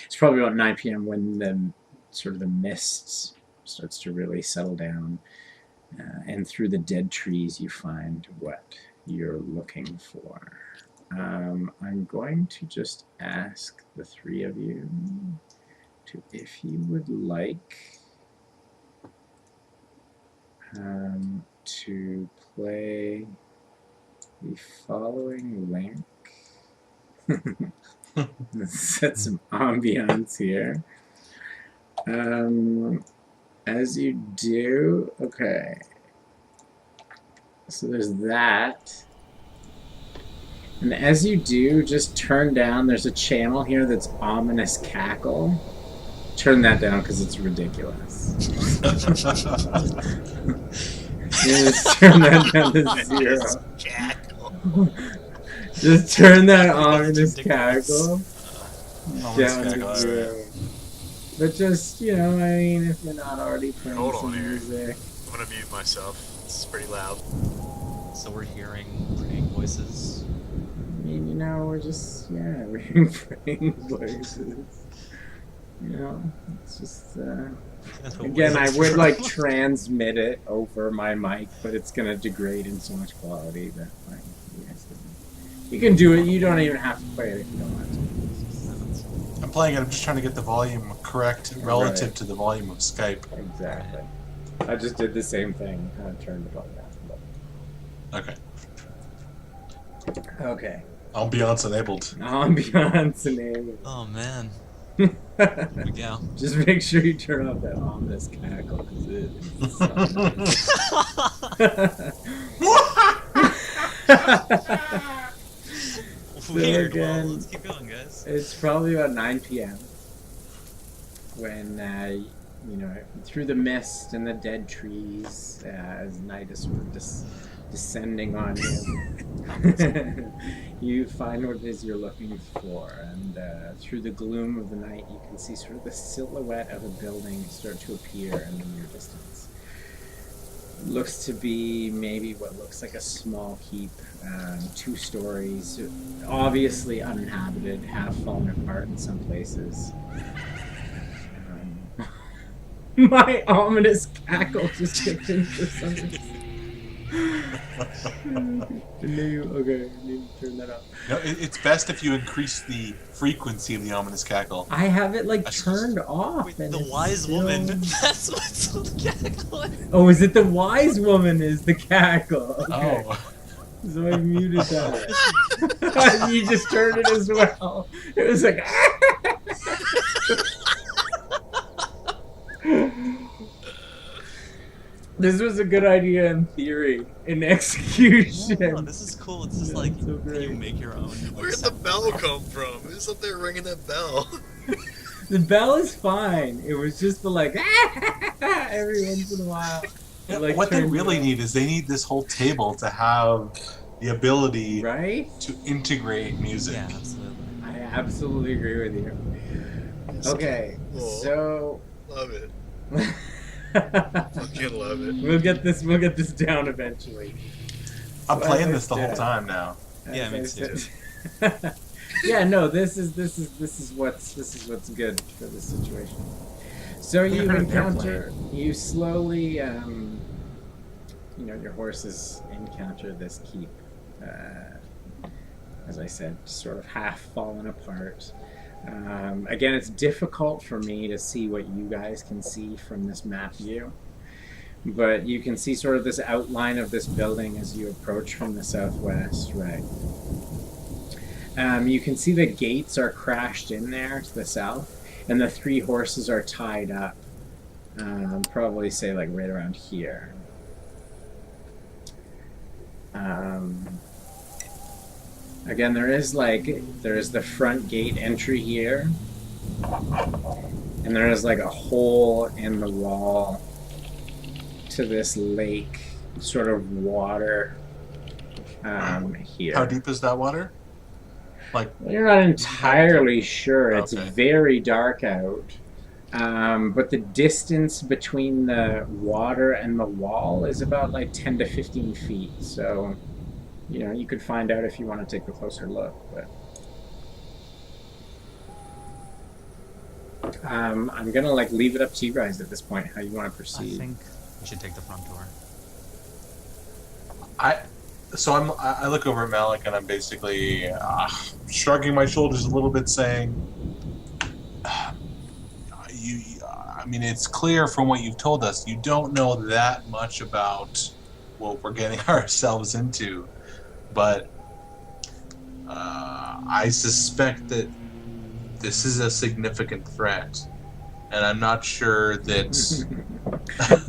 It's probably about 9 p.m. when the mist starts to really settle down, and through the dead trees you find what you're looking for. I'm going to just ask the three of you if you would like to play the following link. Let's set some ambiance here. As you do, okay. So there's that. And as you do, just turn down. There's a channel here that's ominous cackle. Turn that down because it's ridiculous. Just turn that down to 0. Just turn that ominous cackle down to 0. But just, you know, I mean, if you're not already playing some music. I'm gonna mute myself. It's pretty loud. So we're hearing praying voices. I mean, you know, we're just, we're hearing praying voices. You know, it's just, again, I would, like, transmit it over my mic, but it's gonna degrade in so much quality that, like, you can do it. You don't even have to play it if you don't want to. I'm playing it. I'm just trying to get the volume correct relative to the volume of Skype. Exactly. I just did the same thing. I turned it on that. Okay. Okay. Ambiance enabled. Ambiance enabled. Oh man. Here we go. Just make sure you turn off that ominous cackle, because Weird. Well, let's keep going, guys. It's probably about 9 p.m. when, you know, through the mist and the dead trees, as night is sort of descending on you, you find what it is you're looking for. And through the gloom of the night, you can see sort of the silhouette of a building start to appear in the near distance. Looks to be maybe what looks like a small keep, 2 stories, obviously uninhabited, half fallen apart in some places. My ominous cackle just kicked in for some reason. Okay, I need to turn that up. No, it's best if you increase the frequency of the ominous cackle. I have it like turned off. Wait, and the wise woman. That's what's the cackle. Oh, is it the wise woman? Is the cackle? Okay. Oh. So I muted that. You just turned it as well. It was like. This was a good idea in theory. In execution. Oh, this is cool. It's just like so you make your own. Like, Where'd the bell come from? Who's up there ringing that bell? The bell is fine. It was just the like every once in a while. Yeah, Like, what they really need is they need this whole table to have the ability to integrate music. Yeah, absolutely. I absolutely agree with you. Okay, Cool. so Love it. Fucking love it. we'll get this down eventually. I'm So playing as I this the whole said- time now. Yeah, as me I too. said- Yeah, no, this is what's good for this situation. So you heard of encounter, you slowly, you know, your horses encounter this keep. As I said, sort of half fallen apart. Again, it's difficult for me to see what you guys can see from this map view, but you can see sort of this outline of this building as you approach from the southwest, right? You can see the gates are crashed in there to the south, and the 3 horses are tied up. Probably say like right around here. Again, there's the front gate entry here, and there is like a hole in the wall to this lake, sort of water here. How deep is that water? Like, Well, you're not entirely sure. It's Okay. very dark out. But the distance between the water and the wall is about like 10 to 15 feet. So, you know, you could find out if you want to take a closer look. But I'm gonna leave it up to you guys at this point. How you want to proceed? I think we should take the front door. I look over at Malik and I'm basically shrugging my shoulders a little bit, saying, I mean, it's clear from what you've told us, you don't know that much about what we're getting ourselves into, but I suspect that this is a significant threat, and I'm not sure that...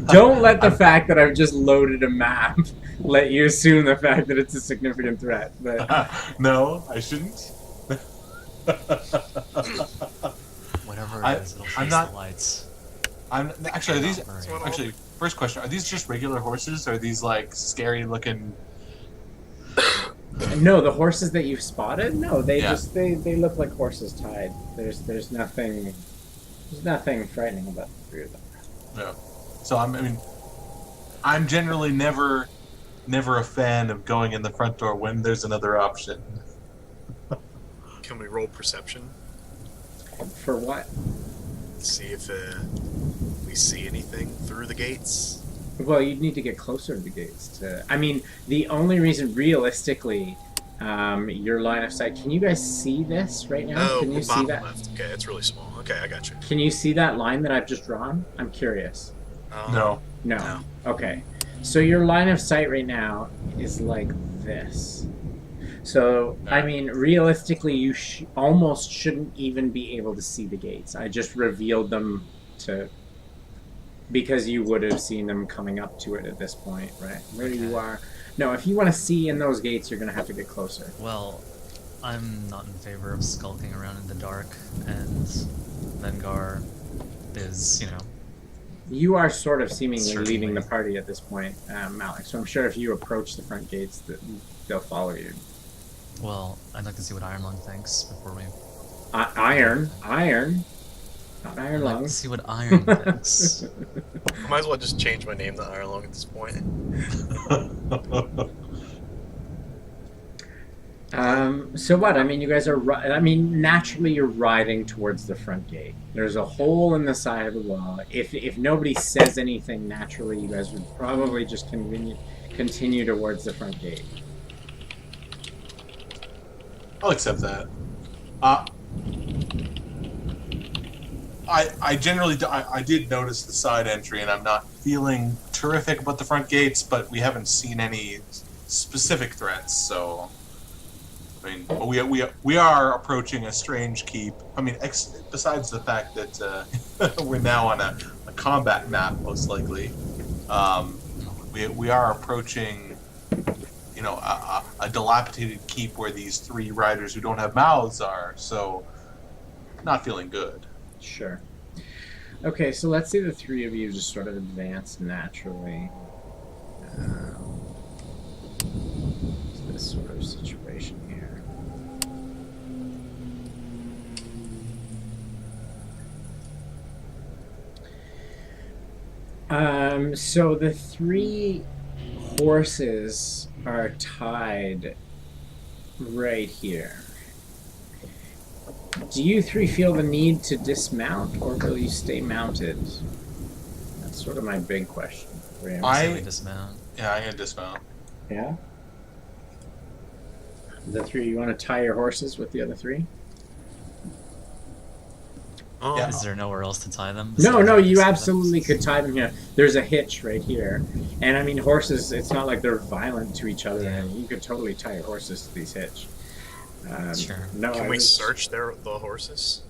Don't let the fact that I've just loaded a map let you assume the fact that it's a significant threat. But no, I shouldn't. Whatever it is, it'll face the lights. First question, are these just regular horses? Or are these like scary looking? No, the horses that you've spotted, no, they look like horses tied. There's nothing frightening about the three of them. No. So I'm generally never a fan of going in the front door when there's another option. Can we roll perception? For what? See if we see anything through the gates. Well, you'd need to get closer to the gates. The only reason, realistically, your line of sight. Can you guys see this right now? Oh, can you see that? Left. Okay, it's really small. Okay, I got you. Can you see that line that I've just drawn? I'm curious. No. Okay. So your line of sight right now is like this. So, realistically, you almost shouldn't even be able to see the gates. I just revealed them because you would have seen them coming up to it at this point, right? Where you are. No, if you want to see in those gates, you're going to have to get closer. Well, I'm not in favor of skulking around in the dark, and Vengar is, You are sort of seemingly leaving the party at this point, Malik. So I'm sure if you approach the front gates, they'll follow you. Well, I'd like to see what Ironlung thinks before we... Iron. Not Iron I'd like Lung. to see what Iron thinks. Might as well just change my name to Ironlung at this point. So what? You guys are... naturally you're riding towards the front gate. There's a hole in the side of the wall. If nobody says anything, naturally you guys would probably just continue towards the front gate. I'll accept that. I generally I did notice the side entry, and I'm not feeling terrific about the front gates, but we haven't seen any specific threats, so we are approaching a strange keep. Besides the fact that we're now on a combat map, most likely, we are approaching a dilapidated keep where these three riders who don't have mouths are, so not feeling good. Sure. Okay, so let's say the three of you just sort of advance naturally. This sort of situation here. So the three horses are tied right here. Do you three feel the need to dismount, or will you stay mounted? That's sort of my big question. I dismount. Yeah, I'm gonna dismount. Yeah? The three, you want to tie your horses with the other three? Yeah. Is there nowhere else to tie them? No, you absolutely could tie them here. There's a hitch right here. And horses, it's not like they're violent to each other. Yeah. You could totally tie your horses to these hitch. Sure. No, Can we search the horses?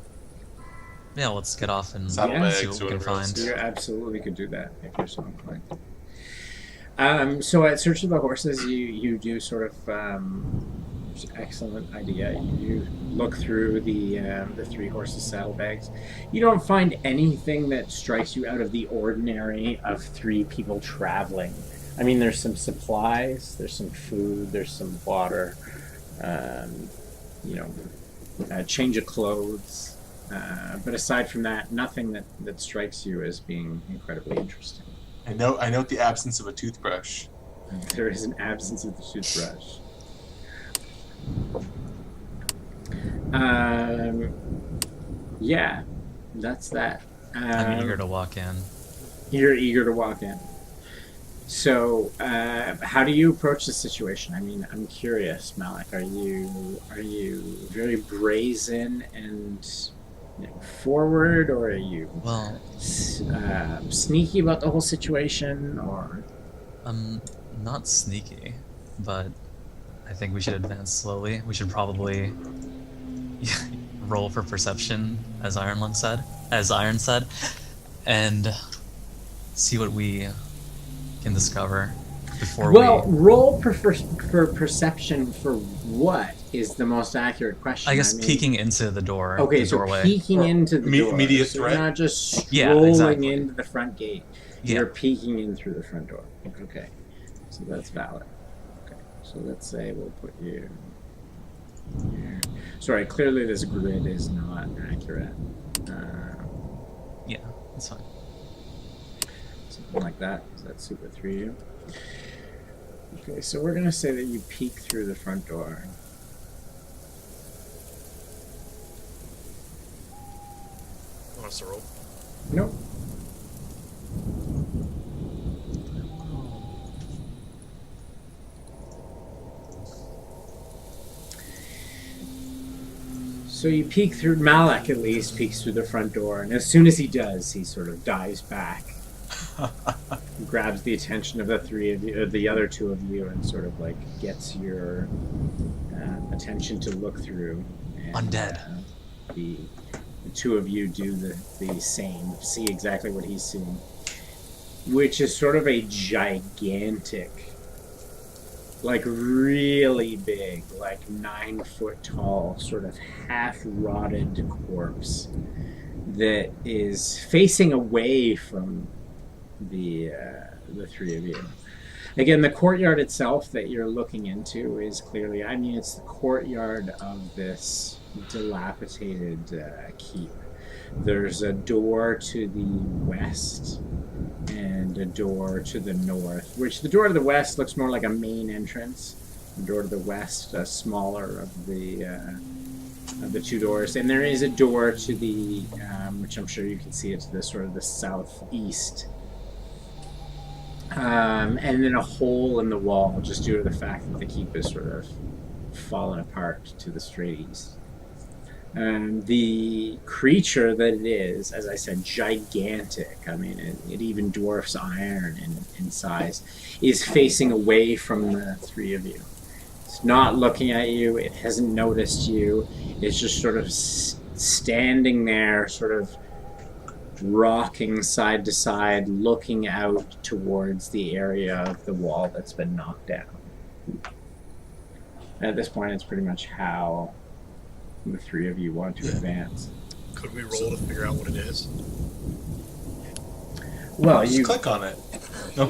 Yeah, let's get off and see Saddlebags, what we can find. You absolutely could do that if you're so inclined. So at search of the horses, you do sort of excellent idea. You look through the three horses' saddlebags. You don't find anything that strikes you out of the ordinary of three people traveling. There's some supplies, there's some food, there's some water, a change of clothes. But aside from that, nothing that strikes you as being incredibly interesting. I note the absence of a toothbrush. There is an absence of the toothbrush. Yeah. that's that. I'm eager to walk in. You're eager to walk in. So, how do you approach the situation? I mean, I'm curious, Malik. Are you very brazen and forward, or are you Well, sneaky about the whole situation, or I'm not sneaky, but I think we should advance slowly. We should probably roll for perception, as Iron said, and see what we can discover before well, we. roll for perception for what is the most accurate question? I guess mean, peeking into the door. Okay, the so doorway. peeking into the door. Immediate so threat? You're not just Yeah, strolling exactly. into the front gate. Yeah. You're peeking in through the front door. Okay, so that's valid. Okay, so let's say we'll put you here. Sorry, clearly this grid is not accurate. Yeah, that's fine. Something like that. Does that suit the three of you? Okay, so we're gonna say that you peek through the front door. Want us to roll? Nope. So you peek through, Malak at least peeks through the front door, and as soon as he does, he sort of dives back, grabs the attention of the three of you, the other two of you, and sort of like gets your attention to look through. And, Undead. The two of you do the same, see exactly what he's seeing, which is sort of a gigantic, like really big, like 9 foot tall, sort of half rotted corpse that is facing away from the three of you. Again, the courtyard itself that you're looking into is clearly, I mean, it's the courtyard of this dilapidated keep. There's a door to the west and a door to the north, which the door to the west looks more like a main entrance. The door to the west, smaller of the two doors, and there is a door to the, which I'm sure you can see it to the sort of the southeast, and then a hole in the wall just due to the fact that the keep is sort of fallen apart to the straight east. The creature that it is, as I said, gigantic. I mean, it even dwarfs iron in size, is facing away from the three of you. It's not looking at you. It hasn't noticed you. It's just sort of standing there, sort of rocking side to side, looking out towards the area of the wall that's been knocked down. At this point, it's pretty much how the three of you want to advance. Could we roll to figure out what it is? Well, Just you click on it. No.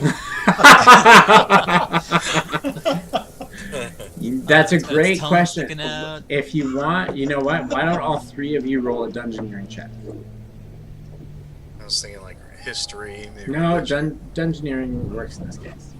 That's a Its great tongue question. sticking out. If you want, you know what? Why don't all three of you roll a dungeoneering check? I was thinking like history. Maybe No, religion. dungeoneering works in this case.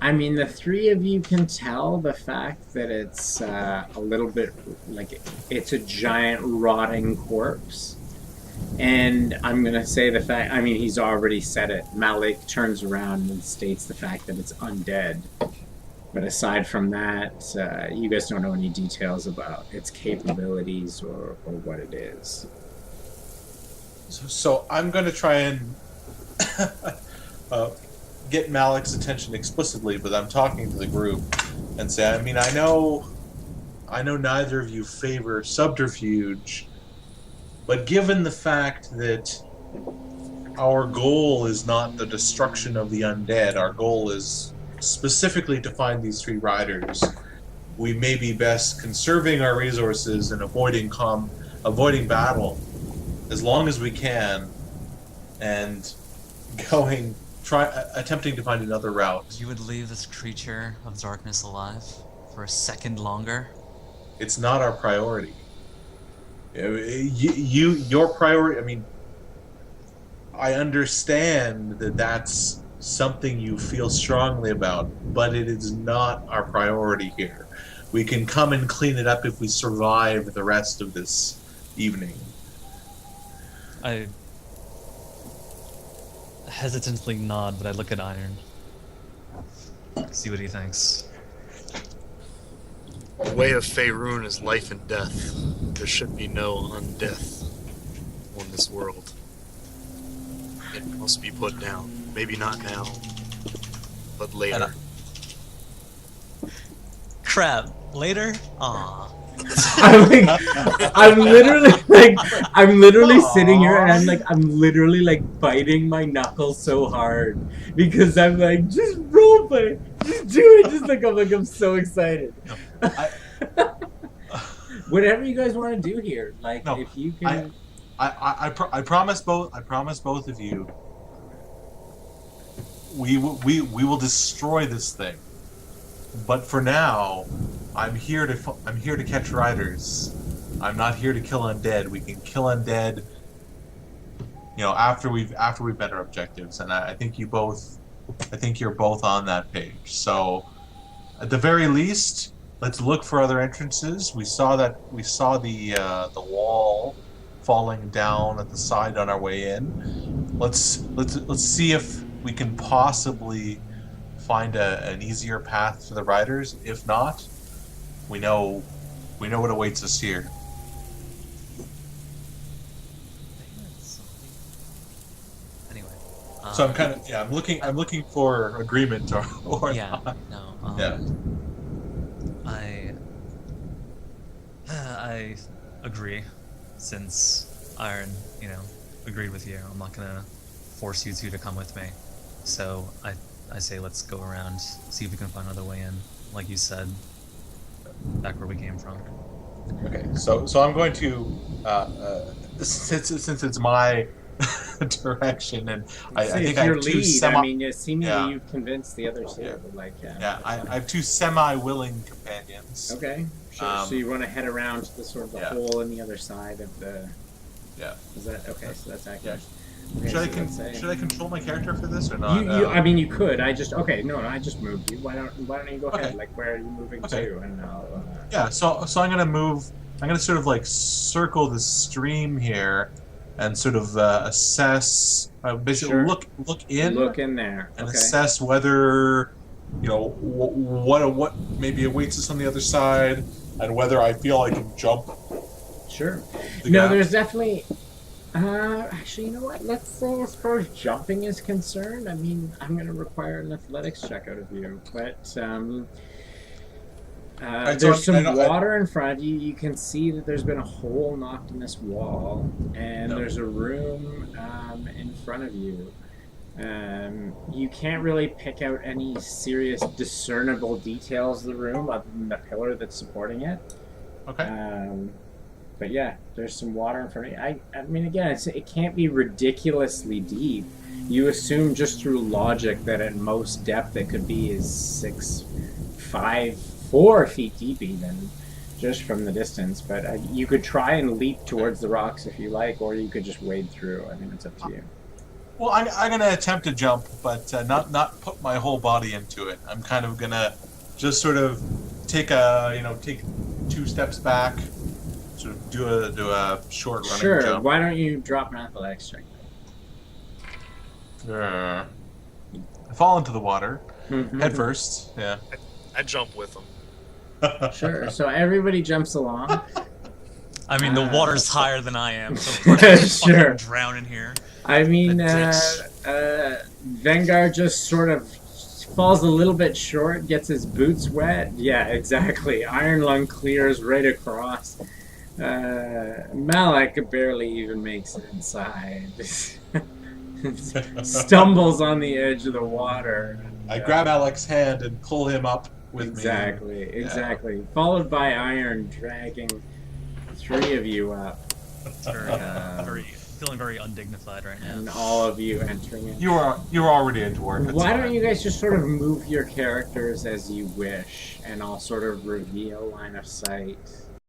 I mean, the three of you can tell the fact that it's a little bit like it's a giant rotting corpse. And I'm going to say the fact, I mean, he's already said it. Malik turns around and states the fact that it's undead. But aside from that, you guys don't know any details about its capabilities or what it is. So I'm going to try and get Malik's attention explicitly, but I'm talking to the group and say, I mean, I know neither of you favor subterfuge, but given the fact that our goal is not the destruction of the undead, our goal is specifically to find these three riders, we may be best conserving our resources and avoiding battle as long as we can, and attempting to find another route. You would leave this creature of darkness alive for a second longer? It's not our priority. Your priority. I mean, I understand that that's something you feel strongly about, but it is not our priority here. We can come and clean it up if we survive the rest of this evening. I hesitantly nod, but I look at Iron. See what he thinks. The way of Faerun is life and death. There should be no undeath on this world. It must be put down. Maybe not now, but later. Crap. Later? Aww. I'm literally sitting here and I'm literally like biting my knuckles so hard because I'm like, just roleplay, just do it, just like I'm so excited. Whatever you guys want to do here, like if you can. I promise both. I promise both of you. We will destroy this thing. But for now, I'm here to catch riders. I'm not here to kill undead. We can kill undead, after we've met our objectives. And I think you're both on that page. So, at the very least, let's look for other entrances. We saw the wall falling down at the side on our way in. Let's see if we can possibly find an easier path to the riders. If not, we know what awaits us here. Anyway. So I'm looking for agreement or yeah. not. No. Yeah. I agree, since Iron, agreed with you. I'm not gonna force you two to come with me. So I say let's go around, see if we can find another way in, like you said, back where we came from. Okay, so I'm going to since it's my direction, and I think I have two seemingly you've convinced the others here. I have two semi-willing companions. Okay, sure. So you want to head around to the hole in the other side of the. Yeah. Is that okay? So that's accurate. Yeah. Okay, should I control my character for this or not? You could. I just moved you. Why don't you go ahead? Like, where are you moving to? And I'll. Yeah. So I'm gonna move. I'm gonna sort of like circle the stream here, and sort of assess. Basically, look in. Look in there. And assess whether, what maybe awaits us on the other side, and whether I feel I can jump. Sure. No, there's definitely. Actually, you know what? Let's say as far as jumping is concerned, I mean, I'm going to require an athletics check out of you. But there's some water in front of you. You can see that there's been a hole knocked in this wall, and there's a room in front of you. You can't really pick out any serious discernible details of the room other than the pillar that's supporting it. Okay. But yeah, there's some water in front of you. I mean, again, it can't be ridiculously deep. You assume just through logic that at most depth it could be is 4 feet deep even, just from the distance. But you could try and leap towards the rocks if you like, or you could just wade through. I mean, it's up to you. Well, I'm gonna attempt to jump, but not put my whole body into it. I'm kind of gonna just sort of take 2 steps back. Sort of do a short running jump. Sure. Why don't you drop an athletics check? I fall into the water head first. Yeah. I jump with them. Sure. So everybody jumps along. I mean, the water's higher than I am, so of course I'm fucking drowning here. I mean, Vengar just sort of falls a little bit short, gets his boots wet. Yeah, exactly. Iron Lung clears right across. Malak barely even makes it inside. Stumbles on the edge of the water. I grab Alec's hand and pull him up with me. Exactly. Followed by Iron dragging 3 of you up. Feeling very undignified right now. And all of you entering it. You were already a dwarf. Why don't you guys just sort of move your characters as you wish, and I'll sort of reveal line of sight.